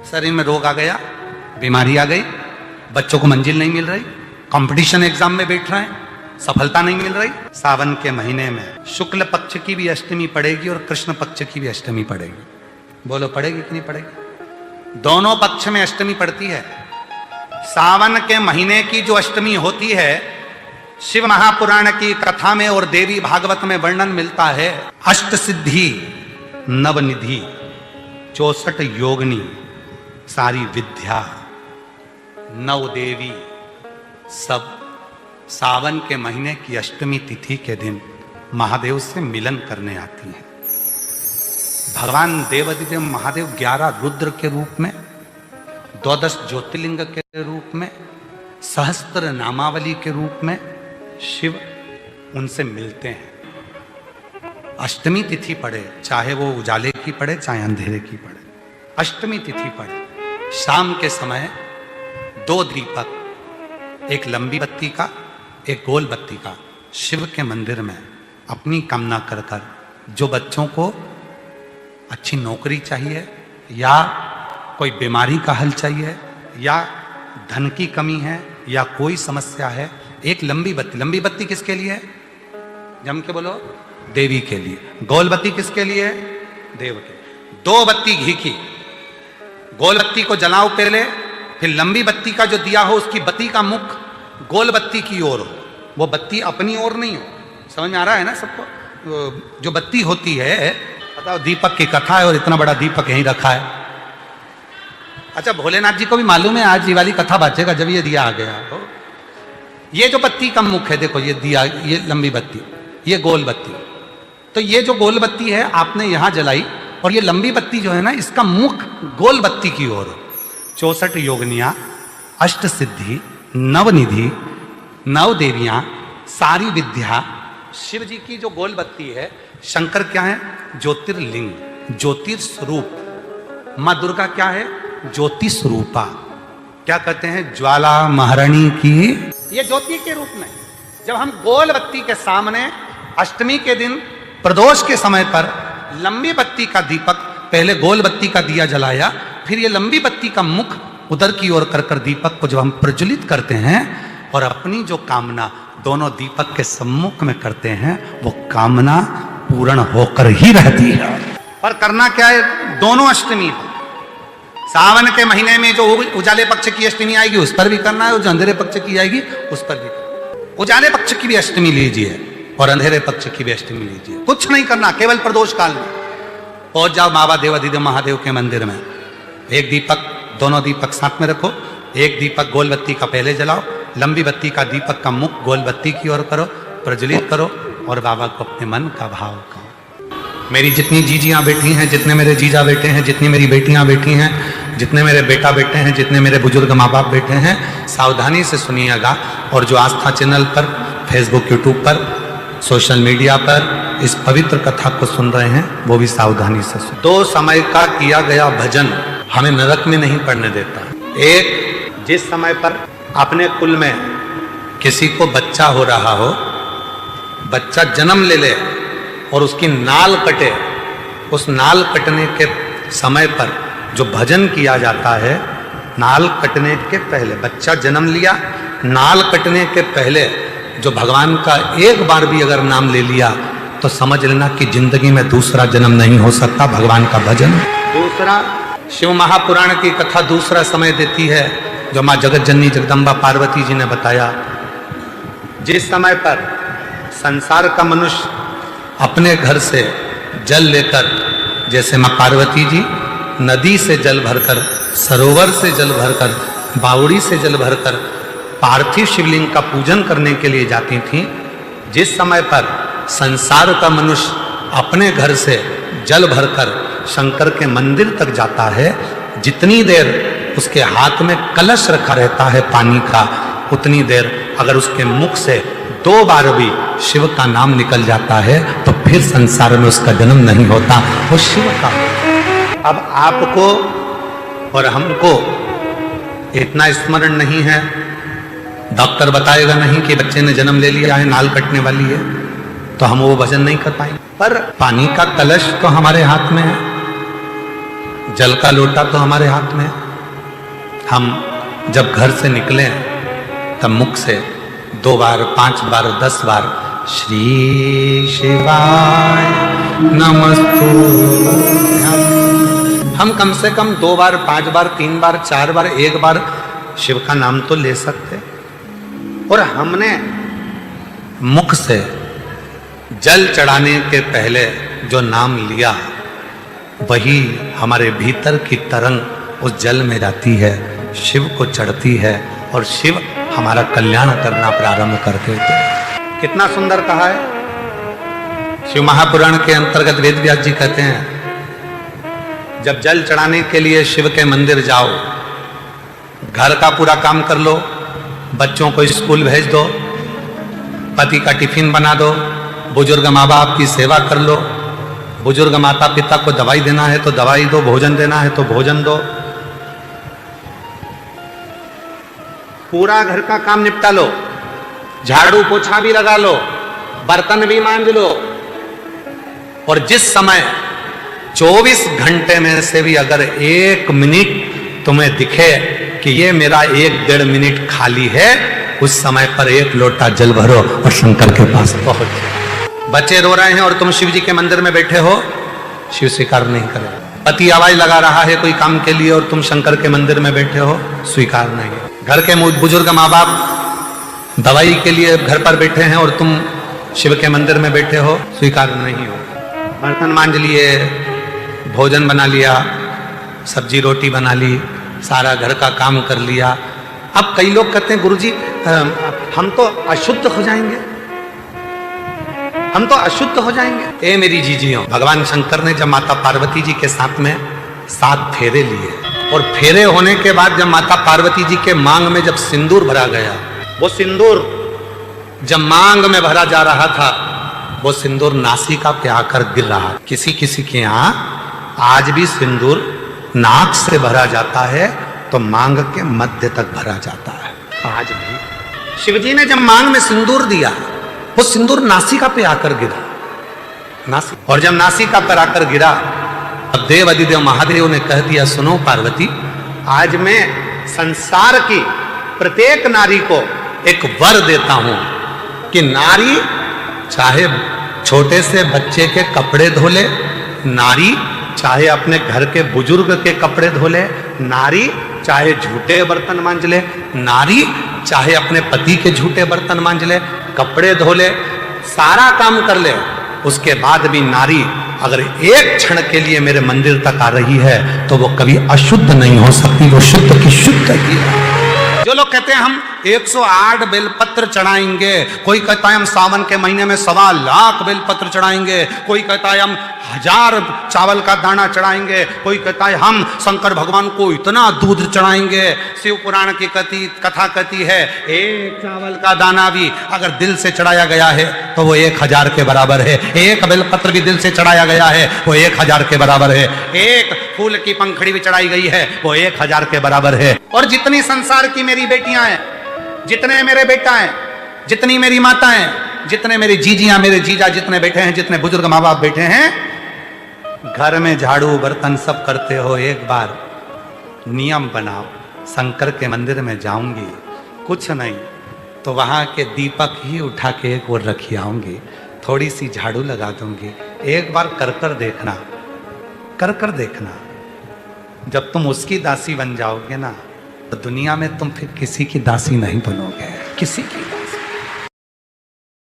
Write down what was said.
शरीर में रोग आ गया, बीमारी आ गई, बच्चों को मंजिल नहीं मिल रही, कंपटीशन एग्जाम में बैठ रहे हैं, सफलता नहीं मिल रही। सावन के महीने में शुक्ल पक्ष की भी अष्टमी पड़ेगी और कृष्ण पक्ष की भी अष्टमी पड़ेगी। बोलो पड़ेगी कि नहीं पड़ेगी? दोनों पक्ष में अष्टमी पड़ती है। सावन के महीने की जो अष्टमी होती है, शिव महापुराण की कथा में और देवी भागवत में वर्णन मिलता है। अष्ट सिद्धि नवनिधि 64 योगिनी सारी विद्या नव देवी सब सावन के महीने की अष्टमी तिथि के दिन महादेव से मिलन करने आती हैं। भगवान देवाधिदेव महादेव 11 रुद्र के रूप में, 12 ज्योतिर्लिंग के रूप में, सहस्त्र नामावली के रूप में शिव उनसे मिलते हैं। अष्टमी तिथि पड़े, चाहे वो उजाले की पड़े चाहे अंधेरे की पड़े, अष्टमी तिथि पड़े, शाम के समय 2 दीपक, एक लंबी बत्ती का एक गोल बत्ती का, शिव के मंदिर में अपनी कामना कर कर, जो बच्चों को अच्छी नौकरी चाहिए या कोई बीमारी का हल चाहिए या धन की कमी है या कोई समस्या है, एक लंबी बत्ती। लंबी बत्ती किसके लिए है? जम के बोलो। देवी के लिए। गोल बत्ती किसके लिए है? देव के। 2 बत्ती घी की, गोल बत्ती को जलाओ पहले, फिर लंबी बत्ती का जो दिया हो उसकी बत्ती का मुख गोल बत्ती की ओर हो, वो बत्ती अपनी ओर नहीं हो। समझ में आ रहा है ना सबको? जो बत्ती होती है, बताओ, दीपक की कथा है और इतना बड़ा दीपक यहीं रखा है। अच्छा, भोलेनाथ जी को भी मालूम है आज ये वाली कथा बाजेगा जब ये दिया आ गया हो। ये जो बत्ती का मुख है, देखो ये दिया, ये लंबी बत्ती, ये गोल बत्ती, तो ये जो गोल बत्ती है आपने यहां जलाई और ये लंबी बत्ती जो है ना, इसका मुख गोल बत्ती की ओर। 64 योगिनियां, अष्ट सिद्धि, नवनिधि, नव देवियां, सारी विद्या। शिव जी की जो गोल बत्ती है, शंकर क्या है? ज्योतिर्लिंग, ज्योतिर्स्वरूप। मां दुर्गा क्या है? ज्योति स्वरूपा। क्या कहते हैं? ज्वाला महारानी की। ये ज्योति के रूप में जब हम गोल बत्ती के सामने अष्टमी के दिन प्रदोष के समय पर लंबी बत्ती का दीपक, पहले गोल बत्ती का दिया जलाया, फिर ये लंबी बत्ती का मुख उधर की ओर कर कर दीपक को जब हम प्रज्वलित करते हैं और अपनी जो कामना दोनों दीपक के सम्मुख में करते हैं, वो कामना पूर्ण होकर ही रहती है। और करना क्या है? दोनों अष्टमी है। सावन के महीने में जो उजाले पक्ष की अष्टमी आएगी उस पर भी करना है, और जो अंधेरे पक्ष की आएगी उस पर भी करना। उजाले पक्ष की भी अष्टमी लीजिए और अंधेरे पक्ष की भी अष्टमी लीजिए। कुछ नहीं करना, केवल प्रदोष काल में पहुंच जाओ बाबा देवाधिदेव महादेव के मंदिर में। एक दीपक, दोनों दीपक साथ में रखो, एक दीपक गोल बत्ती का पहले जलाओ, लंबी बत्ती का दीपक का मुख गोल बत्ती की ओर करो, प्रज्वलित करो और बाबा को अपने मन का भाव कहो। मेरी जितनी जीजियां बैठी हैं, जितने मेरे जीजा बैठे हैं, जितनी मेरी बेटियां बैठी हैं, जितने मेरे बेटा बैठे हैं, जितने मेरे बुजुर्ग माँ बाप बैठे हैं, सावधानी से सुनिएगा। और जो आस्था चैनल पर, फेसबुक, यूट्यूब पर, सोशल मीडिया पर इस पवित्र कथा को सुन रहे हैं, वो भी सावधानी से सुन। 2 समय का किया गया भजन हमें नरक में नहीं पड़ने देता। एक, जिस समय पर अपने कुल में किसी को बच्चा हो रहा हो, बच्चा जन्म ले ले और उसकी नाल कटे, उस नाल कटने के समय पर जो भजन किया जाता है, नाल कटने के पहले, बच्चा जन्म लिया, नाल कटने के पहले जो भगवान का एक बार भी अगर नाम ले लिया तो समझ लेना कि जिंदगी में दूसरा जन्म नहीं हो सकता। भगवान का भजन। दूसरा, शिव महापुराण की कथा दूसरा समय देती है जो माँ जगत जननी जगदम्बा पार्वती जी ने बताया। जिस समय पर संसार का मनुष्य अपने घर से जल लेकर, जैसे माँ पार्वती जी नदी से जल भरकर, सरोवर से जल भरकर, बावड़ी से जल भरकर पार्थिव शिवलिंग का पूजन करने के लिए जाती थीं, जिस समय पर संसार का मनुष्य अपने घर से जल भरकर शंकर के मंदिर तक जाता है, जितनी देर उसके हाथ में कलश रखा रहता है पानी का, उतनी देर अगर उसके मुख से 2 बार भी शिव का नाम निकल जाता है तो फिर संसार में उसका जन्म नहीं होता, वो शिव का। अब आपको और हमको इतना स्मरण नहीं है, डॉक्टर बताएगा नहीं कि बच्चे ने जन्म ले लिया है, नाल कटने वाली है, तो हम वो भजन नहीं कर पाएंगे। पर पानी का कलश तो हमारे हाथ में है, जल का लोटा तो हमारे हाथ में है। हम जब घर से निकले तब मुख से 2 बार, 5 बार, 10 बार श्री शिवाय नमस्तुभ्यं। हम कम से कम 2 बार, 5 बार, 3 बार, 4 बार, 1 बार शिव का नाम तो ले सकते। और हमने मुख से जल चढ़ाने के पहले जो नाम लिया वही हमारे भीतर की तरंग उस जल में जाती है, शिव को चढ़ती है और शिव हमारा कल्याण करना प्रारंभ कर देते हैं। कितना सुंदर कहा है। शिव महापुराण के अंतर्गत वेद व्यास जी कहते हैं जब जल चढ़ाने के लिए शिव के मंदिर जाओ, घर का पूरा काम कर लो, बच्चों को स्कूल भेज दो, पति का टिफिन बना दो, बुजुर्ग माँ बाप की सेवा कर लो, बुजुर्ग माता पिता को दवाई देना है तो दवाई दो, भोजन देना है तो भोजन दो, पूरा घर का काम निपटा लो, झाड़ू पोछा भी लगा लो, बर्तन भी मांज लो। और जिस समय 24 घंटे में से भी अगर 1 मिनट तुम्हें दिखे कि ये मेरा 1-1.5 मिनट खाली है, उस समय पर 1 लोटा जल भरो और शंकर के पास पहुंच। बच्चे रो रहे हैं और तुम शिव जी के मंदिर में बैठे हो, शिव स्वीकार नहीं करेगा। पति आवाज लगा रहा है कोई काम के लिए और तुम शंकर के मंदिर में बैठे हो, स्वीकार नहीं है। घर के बुजुर्ग माँ बाप दवाई के लिए घर पर बैठे हैं और तुम शिव के मंदिर में बैठे हो, स्वीकार नहीं हो। बर्तन मांज लिए, भोजन बना लिया, सब्जी रोटी बना ली, सारा घर का काम कर लिया। अब कई लोग कहते हैं गुरुजी हम तो अशुद्ध हो जाएंगे, हम तो अशुद्ध हो जाएंगे। ए मेरी जीजियों, भगवान शंकर ने जब माता पार्वती जी के साथ में 7 फेरे लिए और फेरे होने के बाद जब माता पार्वती जी के मांग में जब सिंदूर भरा गया, वो सिंदूर जब मांग में भरा जा रहा था, वो सिंदूर नासिका पे आकर गिर रहा। किसी किसी के यहाँ आज भी सिंदूर नाक से भरा जाता है तो मांग के मध्य तक भरा जाता है आज भी। शिवजी ने जब मांग में सिंदूर दिया, वो सिंदूर नासिका पे आकर गिरा, नासिका। और जब नासिका पर आकर गिरा, अब देव अधिदेव महादेव ने कह दिया सुनो पार्वती, आज मैं संसार की प्रत्येक नारी को एक वर देता हूं कि नारी चाहे छोटे से बच्चे के कपड़े धो ले, नारी चाहे अपने घर के बुजुर्ग के कपड़े धो ले, नारी चाहे झूठे बर्तन मांज ले, नारी चाहे अपने पति के झूठे बर्तन मांज ले, कपड़े धो ले, सारा काम कर ले, उसके बाद भी नारी अगर एक क्षण के लिए मेरे मंदिर तक आ रही है तो वो कभी अशुद्ध नहीं हो सकती, वो शुद्ध की शुद्ध ही है। जो लोग कहते हैं हम 108 बेलपत्र चढ़ाएंगे, कोई कहता है हम सावन के महीने में 1.25 लाख बेलपत्र चढ़ाएंगे, कोई कहता है हम 1000 चावल का दाना चढ़ाएंगे, कोई कहता है हम शंकर भगवान को इतना दूध चढ़ाएंगे। शिव पुराण की कथा कहती है एक चावल का दाना भी अगर दिल से चढ़ाया गया है तो वो 1000 के बराबर है, एक बेलपत्र भी दिल से चढ़ाया गया है वो 1000 के बराबर है, एक फूल की पंखड़ी भी चढ़ाई गई है वो 1000 के बराबर है। और जितनी संसार की मेरी बेटियां हैं, जितने मेरे बेटा हैं, जितनी मेरी माता हैं, जितने मेरी जीजियां, मेरे जीजा जितने बैठे हैं, जितने बुजुर्ग माँ बाप बैठे हैं, घर में झाड़ू बर्तन सब करते हो, एक बार नियम बनाओ, शंकर के मंदिर में जाऊंगी, कुछ नहीं तो वहां के दीपक ही उठा के एक ओर रखी आऊंगी, थोड़ी सी झाड़ू लगा दूंगी, एक बार कर कर देखना, कर कर देखना। जब तुम उसकी दासी बन जाओगे ना तो दुनिया में तुम फिर किसी की दासी नहीं बनोगे, किसी की।